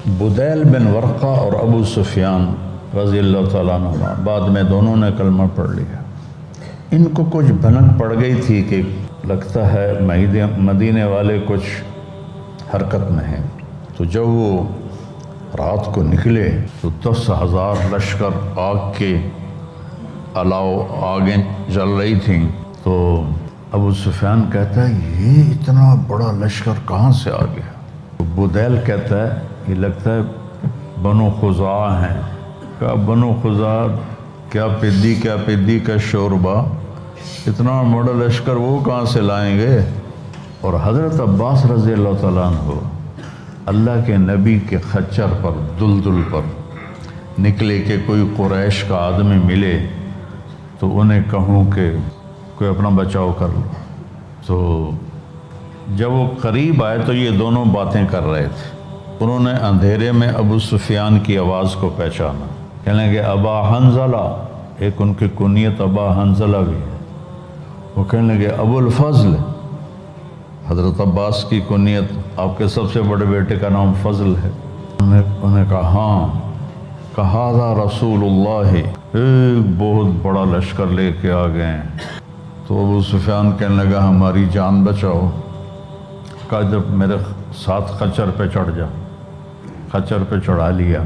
بدیل بن ورقہ اور ابو سفیان رضی اللہ تعالیٰ عنہ بعد میں دونوں نے کلمہ پڑھ لیا۔ ان کو کچھ بھنک پڑ گئی تھی کہ لگتا ہے مدینے والے کچھ حرکت میں ہیں، تو جب وہ رات کو نکلے تو 10,000 لشکر آگ کے آگیں جل رہی تھیں۔ تو ابو سفیان کہتا ہے یہ اتنا بڑا لشکر کہاں سے آ گیا؟ تو بدیل کہتا ہے یہ لگتا ہے بنو خزاعہ ہیں۔ کہا بنو خزاعہ کیا پدی کا شوربہ، اتنا بڑا لشکر وہ کہاں سے لائیں گے؟ اور حضرت عباس رضی اللہ تعالیٰ عنہ اللہ کے نبی کے خچر پر دلدل پر نکلے کہ کوئی قریش کا آدمی ملے تو انہیں کہوں کہ کوئی اپنا بچاؤ کر لو۔ تو جب وہ قریب آئے تو یہ دونوں باتیں کر رہے تھے۔ انہوں نے اندھیرے میں ابو سفیان کی آواز کو پہچانا، کہنے لگے ابا حنظلہ، ایک ان کی کنیت ابا حنظلہ بھی ہے۔ وہ کہنے لگے ابو الفضل، حضرت عباس کی کنیت آپ کے سب سے بڑے بیٹے کا نام فضل ہے۔ انہوں نے کہا ہاں، کہا ذا رسول اللہ، ایک بہت بڑا لشکر لے کے آ گئے ہیں۔ تو ابو سفیان کہنے لگا ہماری جان بچاؤ۔ کہا جب میرے ساتھ خچر پہ چڑھ جا۔ خچر پہ چڑھا لیا۔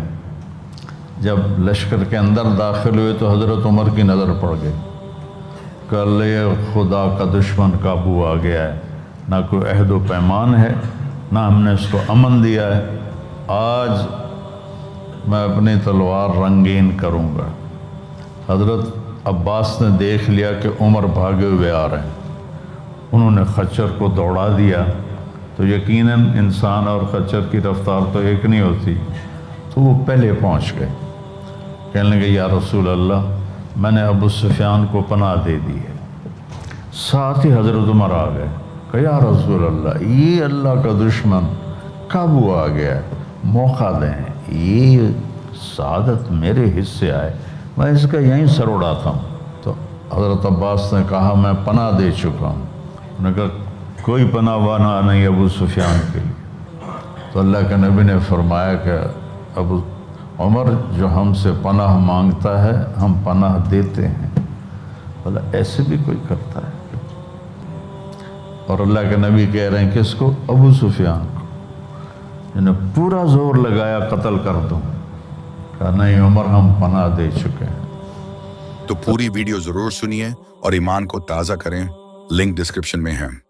جب لشکر کے اندر داخل ہوئے تو حضرت عمر کی نظر پڑ گئی کہ اللہ خدا کا دشمن قابو آ گیا ہے، نہ کوئی عہد و پیمان ہے، نہ ہم نے اس کو امن دیا ہے، آج میں اپنی تلوار رنگین کروں گا۔ حضرت عباس نے دیکھ لیا کہ عمر بھاگے ہوئے آ رہے ہیں، انہوں نے خچر کو دوڑا دیا۔ تو یقیناً انسان اور خچر کی رفتار تو ایک نہیں ہوتی، تو وہ پہلے پہنچ گئے۔ کہنے لگے یا رسول اللہ میں نے ابو سفیان کو پناہ دے دی ہے۔ ساتھ ہی حضرت عمر آ گئے کہ یا رسول اللہ یہ اللہ کا دشمن قابو آ گیا ہے، موقع دیں، یہ سعادت میرے حصے آئے، میں اس کا یہیں سر اڑاتا ہوں۔ تو حضرت عباس نے کہا میں پناہ دے چکا ہوں۔ انہوں نے کہا کوئی پناہ وانا نہیں ابو سفیان کے لیے۔ تو اللہ کے نبی نے فرمایا کہ ابو عمر جو ہم سے پناہ مانگتا ہے ہم پناہ دیتے ہیں۔ بولا ایسے بھی کوئی کرتا ہے؟ اور اللہ کے نبی کہہ رہے ہیں کہ اس کو ابو سفیان کو جنہیں پورا زور لگایا قتل کر دوں، کہا نہیں عمر ہم پناہ دے چکے ہیں۔ تو پوری ویڈیو ضرور سنیے اور ایمان کو تازہ کریں، لنک ڈسکرپشن میں ہے۔